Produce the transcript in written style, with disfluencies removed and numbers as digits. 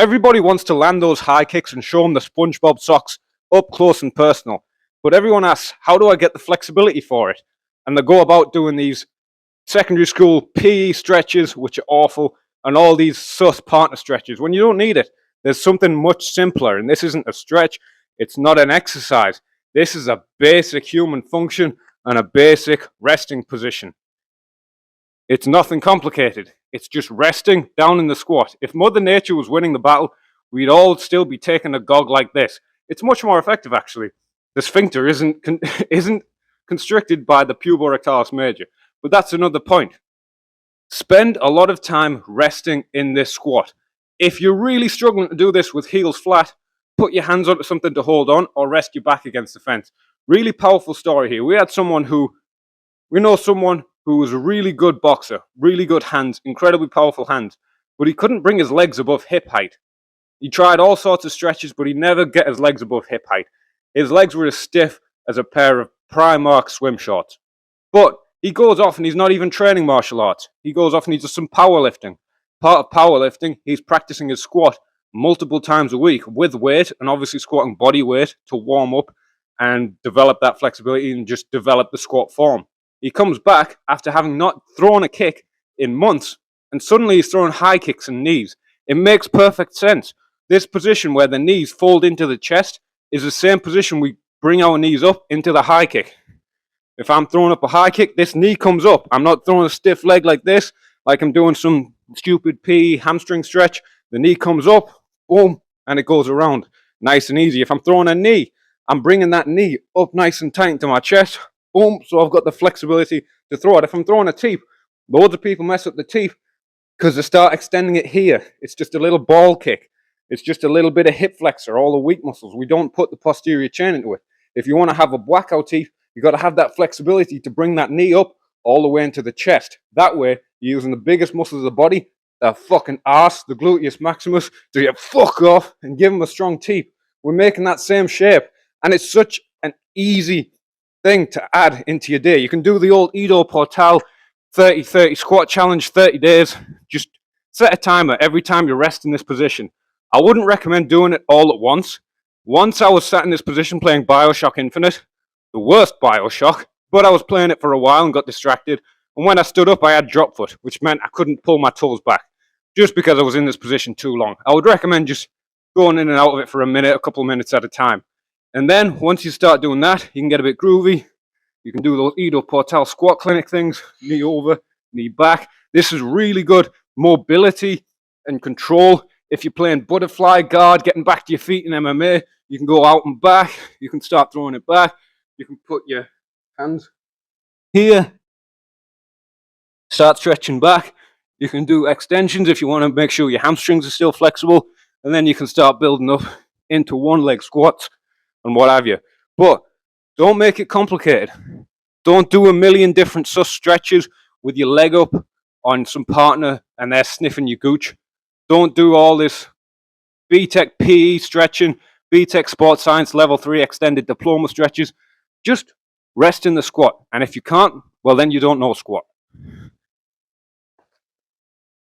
Everybody wants to land those high kicks and show them the SpongeBob socks up close and personal. But everyone asks, how do I get the flexibility for it? And they go about doing these secondary school PE stretches, which are awful, and all these sus partner stretches when you don't need it. There's something much simpler, and this isn't a stretch. It's not an exercise. This is a basic human function and a basic resting position. It's nothing complicated. It's just resting down in the squat. If Mother Nature was winning the battle, we'd all still be taking a gog like this. It's much more effective, actually. The sphincter isn't constricted by the puborectalis major. But that's another point. Spend a lot of time resting in this squat. If you're really struggling to do this with heels flat, put your hands onto something to hold on or rest your back against the fence. Really powerful story here. We know someone who was a really good boxer, really good hands, incredibly powerful hands, but he couldn't bring his legs above hip height. He tried all sorts of stretches, but he never get his legs above hip height. His legs were as stiff as a pair of Primark swim shorts. But he goes off and he's not even training martial arts. He goes off and he does some powerlifting. Part of powerlifting, he's practicing his squat multiple times a week with weight, and obviously squatting body weight to warm up and develop that flexibility and just develop the squat form. He comes back after having not thrown a kick in months, and suddenly he's throwing high kicks and knees. It makes perfect sense. This position where the knees fold into the chest is the same position we bring our knees up into the high kick. If I'm throwing up a high kick, this knee comes up. I'm not throwing a stiff leg like this, like I'm doing some stupid PE hamstring stretch. The knee comes up, boom, and it goes around. Nice and easy. If I'm throwing a knee, I'm bringing that knee up nice and tight into my chest. Boom, so I've got the flexibility to throw it. If I'm throwing a teep, loads of people mess up the teep because they start extending it here. It's just a little ball kick. It's just a little bit of hip flexor, all the weak muscles. We don't put the posterior chain into it. If you want to have a blackout teep, you've got to have that flexibility to bring that knee up all the way into the chest. That way, you're using the biggest muscles of the body, the fucking arse, the gluteus maximus, to get fuck off and give them a strong teep. We're making that same shape. And it's such an easy thing to add into your day. You can do the old Ido Portal 30-30 squat challenge, 30 days. Just set a timer every time you rest in this position. I wouldn't recommend doing it all at once. Once I was sat in this position playing Bioshock Infinite, the worst Bioshock, but I was playing it for a while and got distracted. And when I stood up, I had drop foot, which meant I couldn't pull my toes back just because I was in this position too long. I would recommend just going in and out of it for a minute, a couple of minutes at a time. And then once you start doing that, you can get a bit groovy. You can do those Ido Portal squat clinic things, knee over, knee back. This is really good mobility and control. If you're playing butterfly guard, getting back to your feet in MMA, you can go out and back. You can start throwing it back. You can put your hands here, start stretching back. You can do extensions if you want to make sure your hamstrings are still flexible. And then you can start building up into one leg squats and what have you. But don't make it complicated. Don't do a million different sus stretches with your leg up on some partner and they're sniffing your gooch. Don't do all this BTEC PE stretching, BTEC Sports Science Level 3 extended diploma stretches. Just rest in the squat. And if you can't, well, then you don't know squat.